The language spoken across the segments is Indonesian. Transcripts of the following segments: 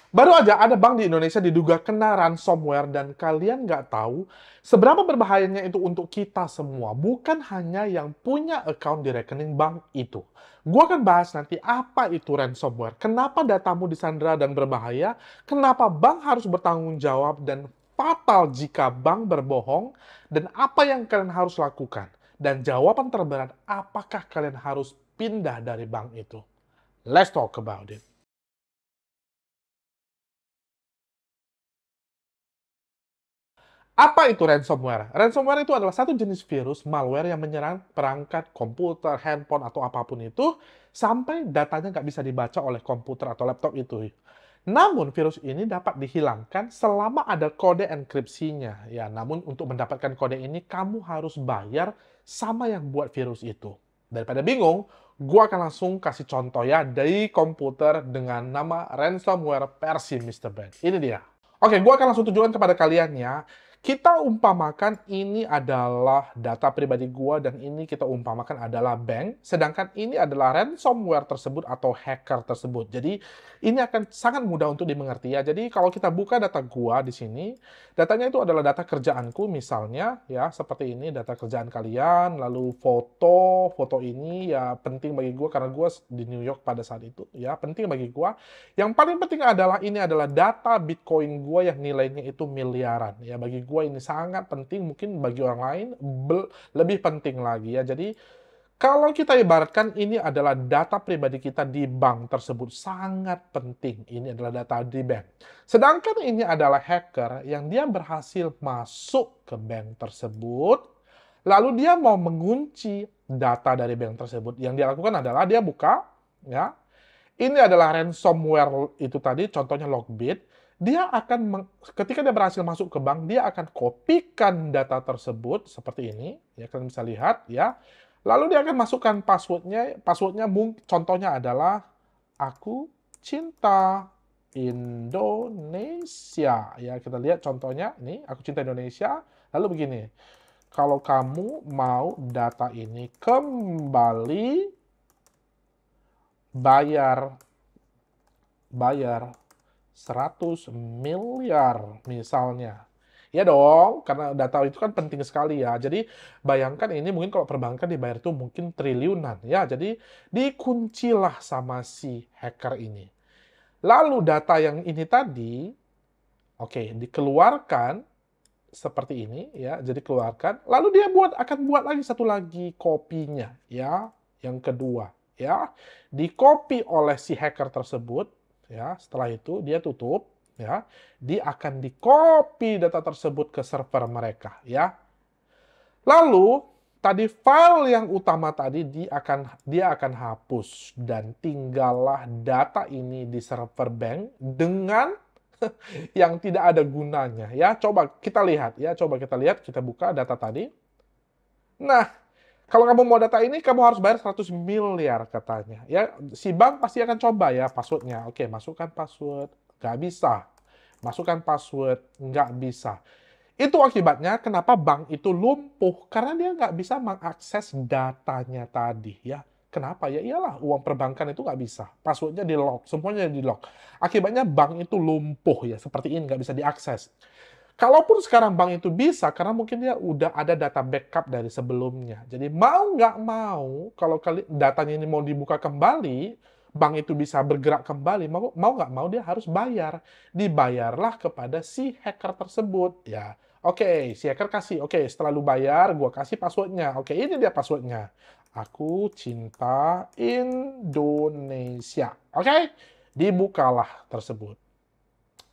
Baru aja ada bank di Indonesia diduga kena ransomware dan kalian nggak tahu seberapa berbahayanya itu untuk kita semua, bukan hanya yang punya account di rekening bank itu. Gua akan bahas nanti apa itu ransomware, kenapa datamu disandra dan berbahaya, kenapa bank harus bertanggung jawab dan fatal jika bank berbohong, dan apa yang kalian harus lakukan. Dan jawaban terberat, apakah kalian harus pindah dari bank itu? Let's talk about it. Apa itu ransomware? Ransomware itu adalah satu jenis virus malware yang menyerang perangkat komputer, handphone, atau apapun itu sampai datanya nggak bisa dibaca oleh komputer atau laptop itu. Namun virus ini dapat dihilangkan selama ada kode enkripsinya. Ya, namun untuk mendapatkan kode ini kamu harus bayar sama yang buat virus itu. Daripada bingung, gua akan langsung kasih contoh ya dari komputer dengan nama ransomware versi Mr. Ben. Ini dia. Oke, gua akan langsung tunjukkan kepada kalian ya. Kita umpamakan ini adalah data pribadi gua dan ini kita umpamakan adalah bank, sedangkan ini adalah ransomware tersebut atau hacker tersebut. Jadi ini akan sangat mudah untuk dimengerti ya. Jadi kalau kita buka data gua di sini, datanya itu adalah data kerjaanku misalnya ya, seperti ini data kerjaan kalian, lalu foto ini ya penting bagi gua karena gua di New York pada saat itu ya, penting bagi gua. Yang paling penting adalah ini adalah data Bitcoin gua yang nilainya itu miliaran ya, bagi gua ini sangat penting, mungkin bagi orang lain lebih penting lagi ya. Jadi kalau kita ibaratkan ini adalah data pribadi kita di bank tersebut, sangat penting. Ini adalah data di bank. Sedangkan ini adalah hacker yang dia berhasil masuk ke bank tersebut, lalu dia mau mengunci data dari bank tersebut. Yang dia lakukan adalah dia buka, ya. Ini adalah ransomware itu tadi, contohnya Lockbit. Dia akan, ketika dia berhasil masuk ke bank, dia akan kopikan data tersebut seperti ini. Ya, kalian bisa lihat ya. Lalu dia akan masukkan passwordnya. Passwordnya contohnya adalah aku cinta Indonesia. Ya, kita lihat contohnya ini, aku cinta Indonesia. Lalu begini, kalau kamu mau data ini kembali, bayar bayar 100 miliar misalnya. Ya dong, karena data itu kan penting sekali ya. Jadi bayangkan ini mungkin kalau perbankan dibayar itu mungkin triliunan ya. Jadi dikuncilah sama si hacker ini. Lalu data yang ini tadi, oke, dikeluarkan seperti ini ya. Jadi keluarkan, lalu dia akan buat lagi satu lagi kopinya ya, yang kedua ya. Di-copy oleh si hacker tersebut ya. Setelah itu dia tutup ya. Dia akan di-copy data tersebut ke server mereka ya. Lalu tadi file yang utama tadi dia akan hapus dan tinggallah data ini di server bank dengan yang tidak ada gunanya ya. Coba kita lihat ya, coba kita lihat, kita buka data tadi. Nah, kalau kamu mau data ini kamu harus bayar 100 miliar katanya. Ya, si bank pasti akan coba ya passwordnya. Oke, masukkan password, nggak bisa. Masukkan password, nggak bisa. Itu akibatnya kenapa bank itu lumpuh, karena dia nggak bisa mengakses datanya tadi ya. Kenapa? Ya iyalah, uang perbankan itu nggak bisa. Passwordnya di-lock, semuanya di-lock. Akibatnya bank itu lumpuh ya, seperti ini, nggak bisa diakses. Kalaupun sekarang bank itu bisa, karena mungkin dia udah ada data backup dari sebelumnya. Jadi mau nggak mau, kalau datanya ini mau dibuka kembali, bank itu bisa bergerak kembali, mau nggak mau dia harus bayar. Dibayarlah kepada si hacker tersebut. Ya, oke, si hacker kasih, oke, setelah lu bayar, gua kasih passwordnya. Oke, ini dia passwordnya. Aku cinta Indonesia. Oke, dibukalah tersebut.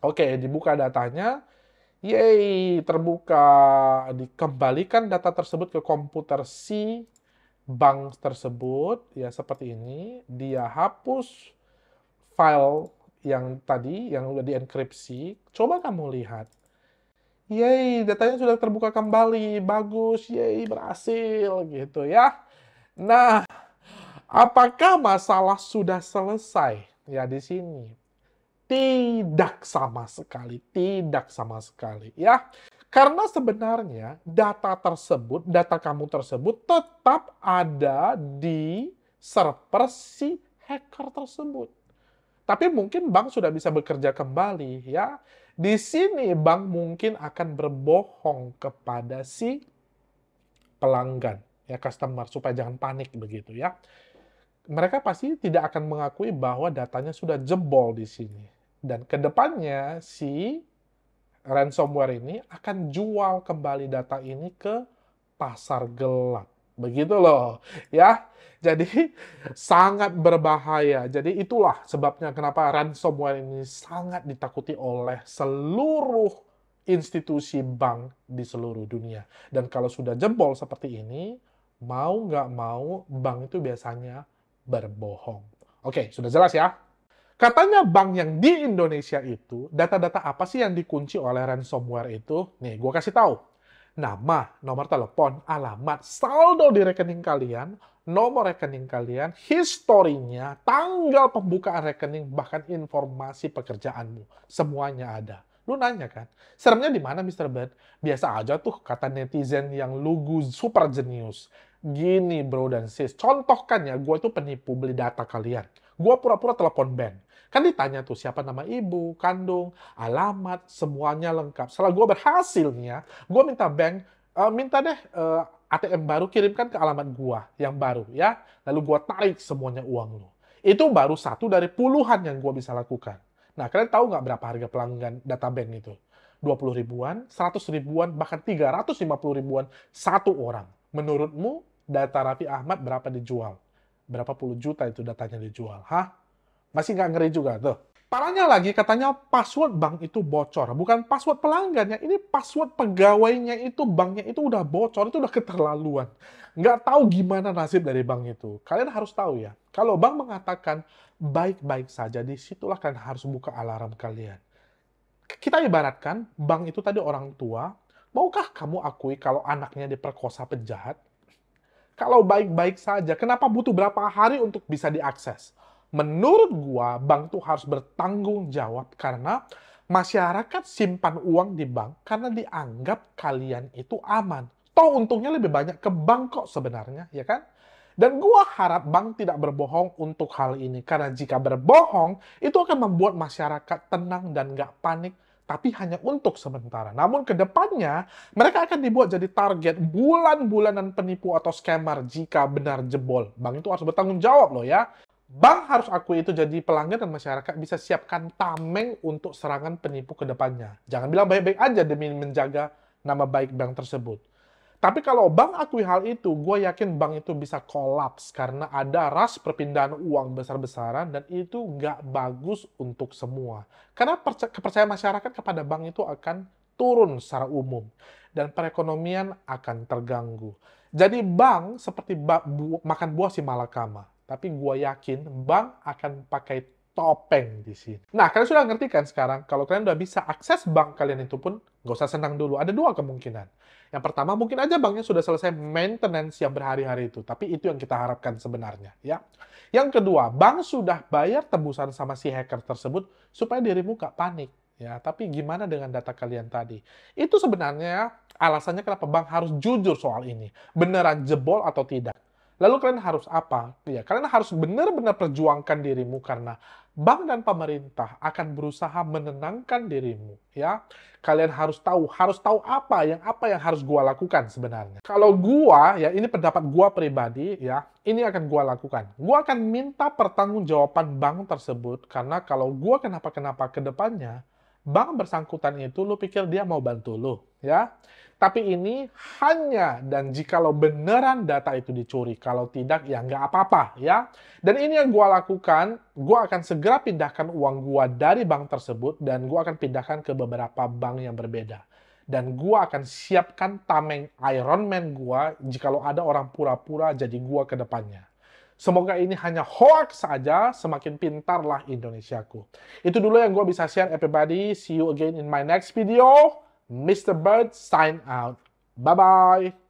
Oke, dibuka datanya. Yeay, terbuka. Dikembalikan data tersebut ke komputer si bank tersebut. Ya, seperti ini. Dia hapus file yang tadi, yang udah dienkripsi. Coba kamu lihat. Yeay, datanya sudah terbuka kembali. Bagus, yeay, berhasil gitu ya. Nah, apakah masalah sudah selesai? Ya, di sini. Tidak sama sekali, tidak sama sekali, ya. Karena sebenarnya data kamu tersebut tetap ada di server si hacker tersebut. Tapi mungkin bank sudah bisa bekerja kembali, ya. Di sini bank mungkin akan berbohong kepada si pelanggan, ya, customer, supaya jangan panik begitu, ya. Mereka pasti tidak akan mengakui bahwa datanya sudah jebol di sini. Dan kedepannya si ransomware ini akan jual kembali data ini ke pasar gelap. Begitu loh, ya. Jadi sangat berbahaya. Jadi itulah sebabnya kenapa ransomware ini sangat ditakuti oleh seluruh institusi bank di seluruh dunia. Dan kalau sudah jebol seperti ini, mau nggak mau bank itu biasanya berbohong. Oke, sudah jelas ya? Katanya bank yang di Indonesia itu, data-data apa sih yang dikunci oleh ransomware itu? Nih, gue kasih tahu. Nama, nomor telepon, alamat, saldo di rekening kalian, nomor rekening kalian, historinya, tanggal pembukaan rekening, bahkan informasi pekerjaanmu. Semuanya ada. Lu nanya kan, seremnya di mana Mr. Ben? Biasa aja tuh kata netizen yang lugu super jenius. Gini bro dan sis, contohkan ya, gue tuh penipu beli data kalian. Gue pura-pura telepon bank. Kan ditanya tuh siapa nama ibu, kandung, alamat, semuanya lengkap. Setelah gue berhasil nih ya, gue minta bank, minta deh ATM baru kirimkan ke alamat gue yang baru ya. Lalu gue tarik semuanya uang lo. Itu baru satu dari puluhan yang gue bisa lakukan. Nah, kalian tahu nggak berapa harga pelanggan data bank itu? 20 ribuan, 100 ribuan, bahkan 350 ribuan satu orang. Menurutmu data Raffi Ahmad berapa dijual? Berapa puluh juta itu datanya dijual? Hah? Masih nggak ngeri juga tuh. Parahnya lagi katanya password bank itu bocor. Bukan password pelanggannya, ini password pegawainya itu banknya itu udah bocor, itu udah keterlaluan. Nggak tahu gimana nasib dari bank itu. Kalian harus tahu ya, kalau bank mengatakan baik-baik saja, disitulah kalian harus buka alarm kalian. Kita ibaratkan bank itu tadi orang tua, maukah kamu akui kalau anaknya diperkosa penjahat? Kalau baik-baik saja, kenapa butuh berapa hari untuk bisa diakses? Menurut gua, bank tuh harus bertanggung jawab karena masyarakat simpan uang di bank karena dianggap kalian itu aman. Toh untungnya lebih banyak ke bank kok sebenarnya, ya kan? Dan gua harap bank tidak berbohong untuk hal ini. Karena jika berbohong, itu akan membuat masyarakat tenang dan nggak panik, tapi hanya untuk sementara. Namun ke depannya, mereka akan dibuat jadi target bulan-bulanan penipu atau scammer jika benar jebol. Bank itu harus bertanggung jawab loh ya. Bank harus akui itu jadi pelanggan dan masyarakat bisa siapkan tameng untuk serangan penipu ke depannya. Jangan bilang baik-baik aja demi menjaga nama baik bank tersebut. Tapi kalau bank akui hal itu, gue yakin bank itu bisa kolaps karena ada ras perpindahan uang besar-besaran dan itu nggak bagus untuk semua. Karena kepercayaan masyarakat kepada bank itu akan turun secara umum dan perekonomian akan terganggu. Jadi bank seperti makan buah si malakama. Tapi gue yakin bank akan pakai topeng di sini. Nah, kalian sudah ngerti kan sekarang? Kalau kalian udah bisa akses bank kalian itu pun, nggak usah senang dulu. Ada dua kemungkinan. Yang pertama, mungkin aja banknya sudah selesai maintenance yang berhari-hari itu. Tapi itu yang kita harapkan sebenarnya. Ya. Yang kedua, bank sudah bayar tebusan sama si hacker tersebut supaya dirimu nggak panik. Ya, tapi gimana dengan data kalian tadi? Itu sebenarnya alasannya kenapa bank harus jujur soal ini. Beneran jebol atau tidak? Lalu kalian harus apa? Ya, kalian harus benar-benar perjuangkan dirimu karena bank dan pemerintah akan berusaha menenangkan dirimu, ya. Kalian harus tahu apa yang harus gua lakukan sebenarnya. Kalau gua, ya ini pendapat gua pribadi, ya, ini akan gua lakukan. Gua akan minta pertanggungjawaban bank tersebut karena kalau gua kenapa-kenapa ke depannya, bank bersangkutan itu lu pikir dia mau bantu lu, ya. Tapi ini hanya dan jikalau beneran data itu dicuri, kalau tidak ya nggak apa-apa ya. Dan ini yang gue lakukan, gue akan segera pindahkan uang gue dari bank tersebut dan gue akan pindahkan ke beberapa bank yang berbeda. Dan gue akan siapkan tameng Iron Man gue jikalau ada orang pura-pura jadi gue ke depannya. Semoga ini hanya hoax saja, semakin pintarlah Indonesiaku. Itu dulu yang gue bisa share everybody. See you again in my next video. Mr. Bird sign out. Bye-bye.